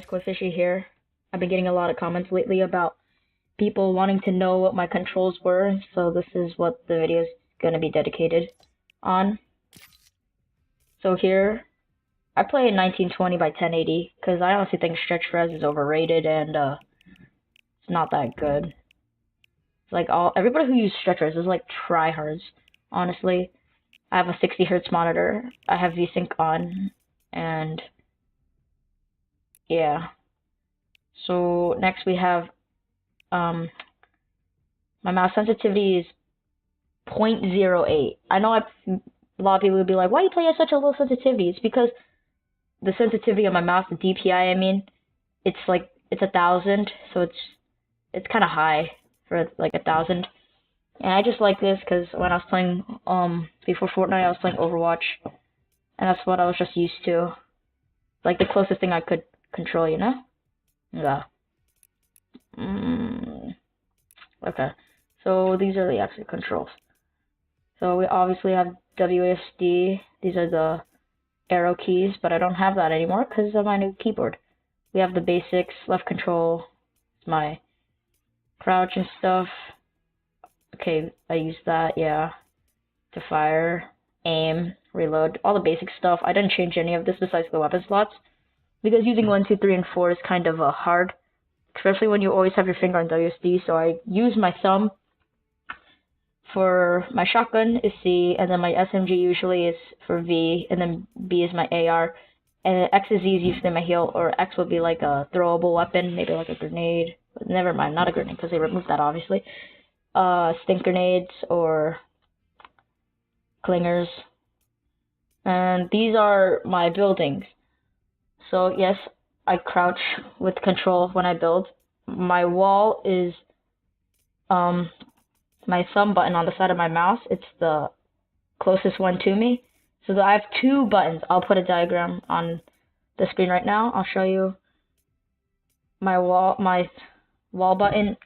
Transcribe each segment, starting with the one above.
Squishy here. I've been getting a lot of comments lately about people wanting to know what my controls were, so this is what the video is going to be dedicated on. So here, I play 1920 by 1080, because I honestly think stretch res is overrated and it's not that good. It's like everybody who uses stretch res is like tryhards, honestly. I have a 60 Hz monitor, I have VSync on, and yeah. So next we have my mouse sensitivity is 0.08. I know a lot of people would be like, why do you play at such a low sensitivity? It's because the sensitivity of my mouse, the DPI I mean, it's 1,000, so it's kind of high for like 1,000. And I just like this because when I was playing before Fortnite, I was playing Overwatch, and that's what I was just used to. Like the closest thing I could control, you know? Yeah. Okay. So these are the actual controls. So we obviously have WASD. These are the arrow keys, but I don't have that anymore because of my new keyboard. We have the basics, left control, my crouch and stuff. Okay, I use that, yeah, to fire, aim, reload, all the basic stuff. I didn't change any of this besides the weapon slots, because using 1, 2, 3, and 4 is kind of hard, especially when you always have your finger on WSD, so I use my thumb. For my shotgun is C, and then my SMG usually is for V, and then B is my AR, and X is Z is usually my heal, or X would be like a throwable weapon, maybe like a grenade. But never mind, not a grenade, because they removed that, obviously. Stink grenades, or clingers. And these are my buildings. So yes, I crouch with control when I build. My wall is my thumb button on the side of my mouse. It's the closest one to me. So I have 2 buttons. I'll put a diagram on the screen right now. I'll show you my wall button,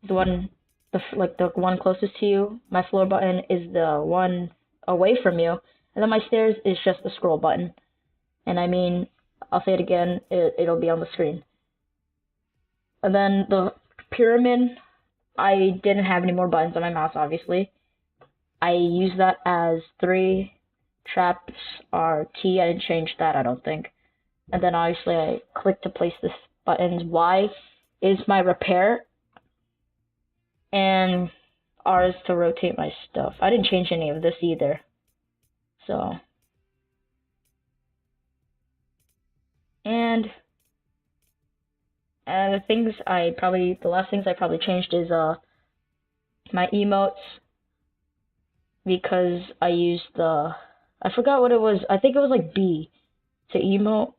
the one closest to you. My floor button is the one away from you, and then my stairs is just the scroll button. And I mean, I'll say it again, it'll be on the screen. And then the pyramid, I didn't have any more buttons on my mouse, obviously. I use that as 3. Traps are T. I didn't change that, I don't think. And then obviously I click to place this buttons. Y is my repair, and R is to rotate my stuff. I didn't change any of this either. So, and the last things I probably changed is my emotes, because I used I forgot what it was. I think it was like B to emote,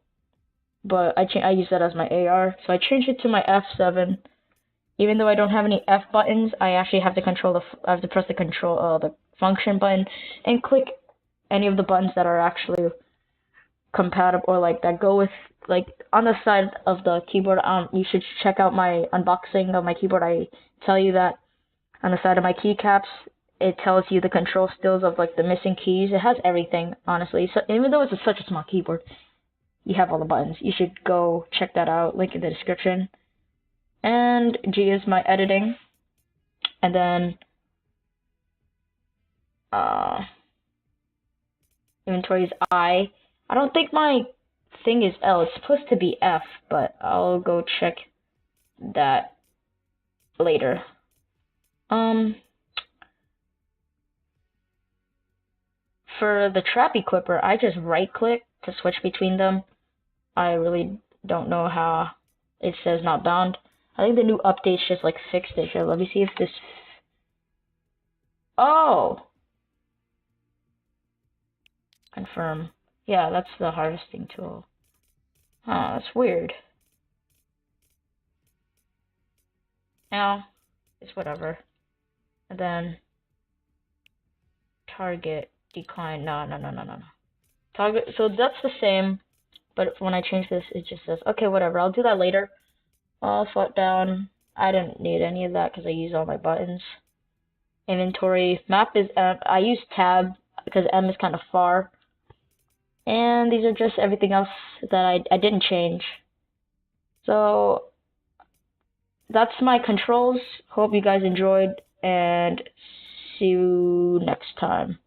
but I used that as my AR, so I changed it to my F7. Even though I don't have any F buttons, I actually have to press the function button and click any of the buttons that are actually compatible, or like that go with, like on the side of the keyboard. You should check out my unboxing of my keyboard. I tell you that on the side of my keycaps, it tells you the control stills of like the missing keys. It has everything, honestly. So even though it's such a small keyboard, you have all the buttons. You should go check that out. Link in the description. And G is my editing, and then inventory is I. I don't think my thing is L. It's supposed to be F, but I'll go check that later. For the trap equipper, I just right click to switch between them. I really don't know how it says not bound. I think the new updates just like fixed it. Here, let me see if this. Oh! Confirm. Yeah, that's the harvesting tool. Oh, that's weird. Now, it's whatever. And then target decline. No. Target. So that's the same, but when I change this, it just says okay, whatever. I'll do that later. All fought down. I didn't need any of that because I use all my buttons. Inventory. Map is M. I use tab because M is kind of far. And these are just everything else that I didn't change. So that's my controls. Hope you guys enjoyed, and see you next time.